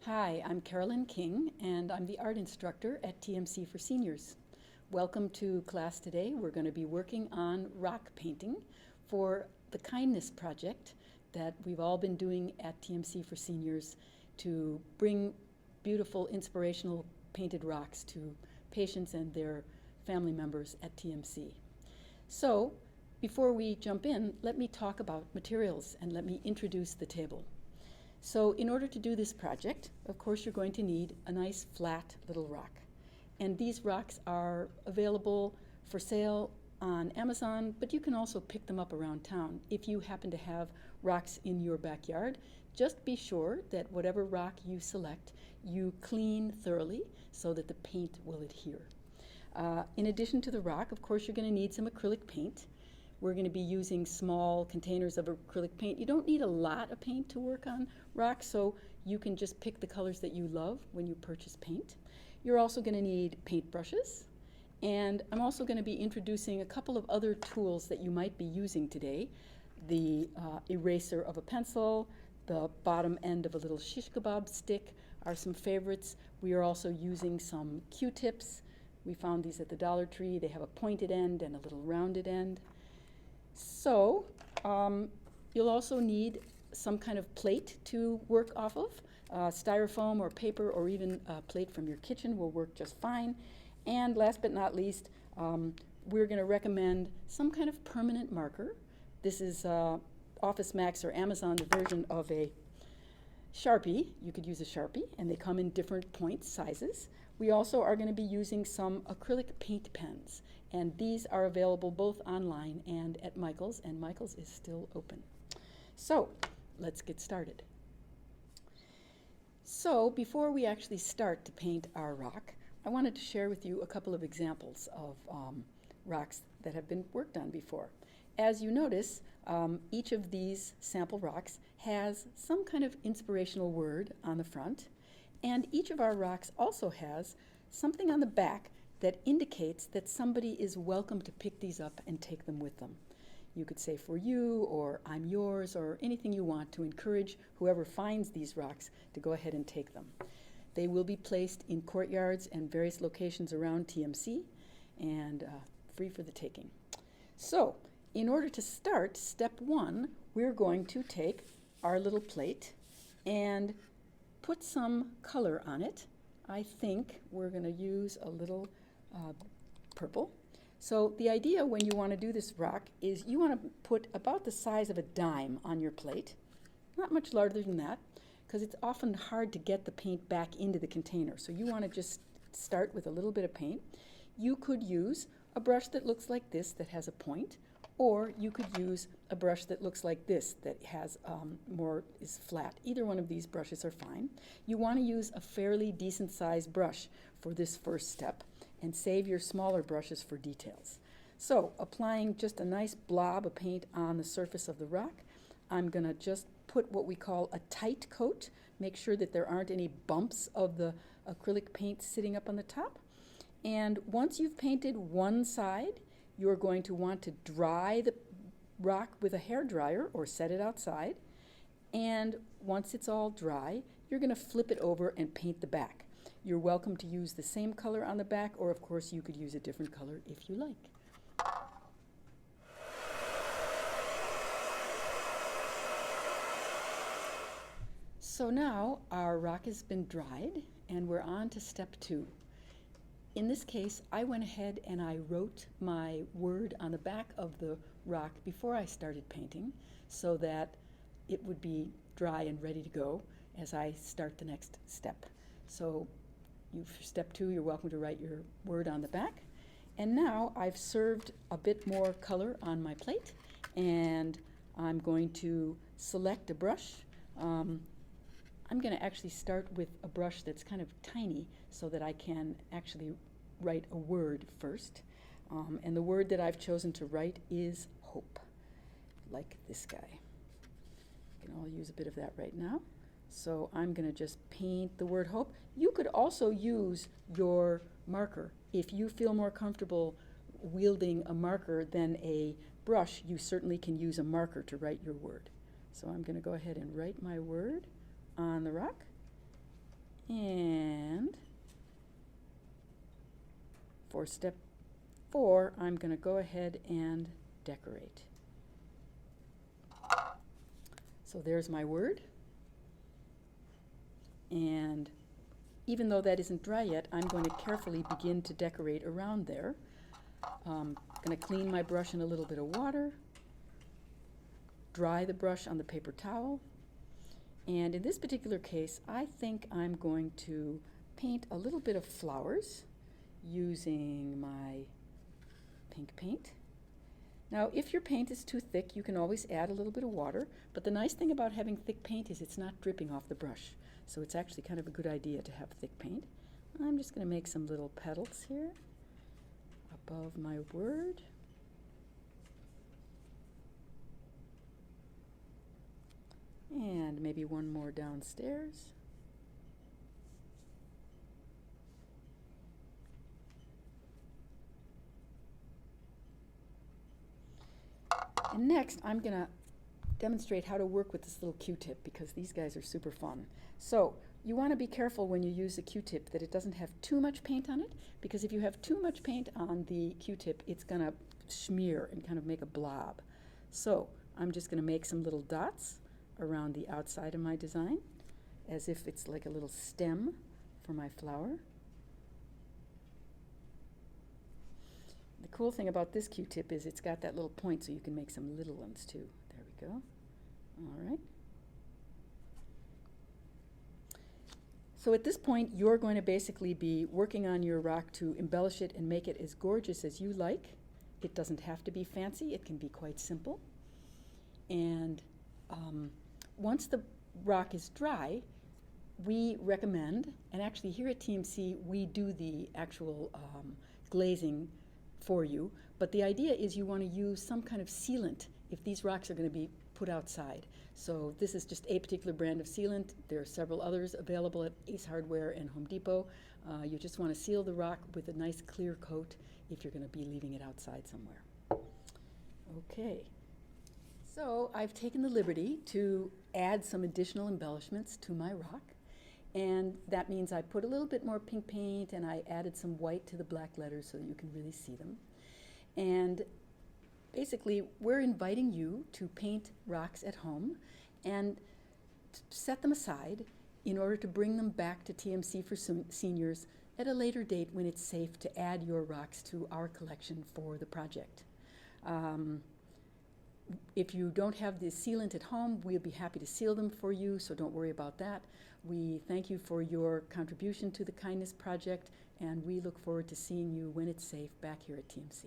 Hi, I'm Carolyn King, and I'm the art instructor at TMC for Seniors. Welcome to class today. We're going to be working on rock painting for the Kindness Project that we've all been doing at TMC for Seniors to bring beautiful, inspirational painted rocks to patients and their family members at TMC. So, before we jump in, let me talk about materials and let me introduce the table. So in order to do this project, of course, you're going to need a nice flat little rock. And these rocks are available for sale on Amazon, but you can also pick them up around town. If you happen to have rocks in your backyard, just be sure that whatever rock you select, you clean thoroughly so that the paint will adhere. In addition to the rock, of course, you're going to need some acrylic paint. We're going to be using small containers of acrylic paint. You don't need a lot of paint to work on rocks, so you can just pick the colors that you love when you purchase paint. You're also going to need paint brushes, and I'm also going to be introducing a couple of other tools that you might be using today. The eraser of a pencil, the bottom end of a little shish kebab stick are some favorites. We are also using some Q-tips. We found these at the Dollar Tree. They have a pointed end and a little rounded end. So you'll also need some kind of plate to work off of. Styrofoam or paper or even a plate from your kitchen will work just fine. And last but not least, we're going to recommend some kind of permanent marker. This is Office Max or Amazon version of a Sharpie. You could use a Sharpie, and they come in different point sizes. We also are going to be using some acrylic paint pens, and these are available both online and at Michael's, and Michael's is still open. So let's get started. So before we actually start to paint our rock, I wanted to share with you a couple of examples of rocks that have been worked on before. As you notice, each of these sample rocks has some kind of inspirational word on the front, and each of our rocks also has something on the back that indicates that somebody is welcome to pick these up and take them with them. You could say "for you" or "I'm yours" or anything you want to encourage whoever finds these rocks to go ahead and take them. They will be placed in courtyards and various locations around TMC and free for the taking. So, in order to start, step one, we're going to take our little plate and put some color on it. I think we're going to use a little purple. So the idea when you want to do this rock is you want to put about the size of a dime on your plate, not much larger than that, because it's often hard to get the paint back into the container. So you want to just start with a little bit of paint. You could use a brush that looks like this that has a point, or you could use a brush that looks like this that has is flat. Either one of these brushes are fine. You want to use a fairly decent sized brush for this first step and save your smaller brushes for details. So applying just a nice blob of paint on the surface of the rock, I'm going to just put what we call a tight coat. Make sure that there aren't any bumps of the acrylic paint sitting up on the top. And once you've painted one side, you're going to want to dry the rock with a hairdryer or set it outside. And once it's all dry, you're going to flip it over and paint the back. You're welcome to use the same color on the back, or of course you could use a different color if you like. So now our rock has been dried and we're on to step two. In this case, I went ahead and I wrote my word on the back of the rock before I started painting so that it would be dry and ready to go as I start the next step. So for step two, you're welcome to write your word on the back. And now I've served a bit more color on my plate, and I'm going to select a brush. I'm going to actually start with a brush that's kind of tiny so that I can actually write a word first. And the word that I've chosen to write is hope, like this guy. You can all use a bit of that right now. So I'm going to just paint the word hope. You could also use your marker. If you feel more comfortable wielding a marker than a brush, you certainly can use a marker to write your word. So I'm going to go ahead and write my word on the rock. And for step 4, I'm going to go ahead and decorate. So there's my word. And even though that isn't dry yet, I'm going to carefully begin to decorate around there. I'm going to clean my brush in a little bit of water, dry the brush on the paper towel, and in this particular case, I think I'm going to paint a little bit of flowers using my pink paint. Now, if your paint is too thick, you can always add a little bit of water, but the nice thing about having thick paint is it's not dripping off the brush, so it's actually kind of a good idea to have thick paint. I'm just going to make some little petals here above my word. And maybe one more downstairs. And next, I'm going to demonstrate how to work with this little Q-tip because these guys are super fun. So you want to be careful when you use a Q-tip that it doesn't have too much paint on it, because if you have too much paint on the Q-tip, it's going to smear and kind of make a blob. So I'm just going to make some little dots around the outside of my design, as if it's like a little stem for my flower. The cool thing about this Q-tip is it's got that little point so you can make some little ones too. There we go. All right. So at this point, you're going to basically be working on your rock to embellish it and make it as gorgeous as you like. It doesn't have to be fancy. It can be quite simple. And once the rock is dry, we recommend, and actually here at TMC, we do the actual glazing for you, but the idea is you want to use some kind of sealant if these rocks are going to be put outside. So this is just a particular brand of sealant. There are several others available at Ace Hardware and Home Depot. You just want to seal the rock with a nice clear coat if you're going to be leaving it outside somewhere. Okay. So I've taken the liberty to add some additional embellishments to my rock, and that means I put a little bit more pink paint and I added some white to the black letters so that you can really see them. And basically, we're inviting you to paint rocks at home and set them aside in order to bring them back to TMC for seniors at a later date when it's safe to add your rocks to our collection for the project. If you don't have the sealant at home, we'll be happy to seal them for you, so don't worry about that. We thank you for your contribution to the Kindness Project, and we look forward to seeing you when it's safe back here at TMC.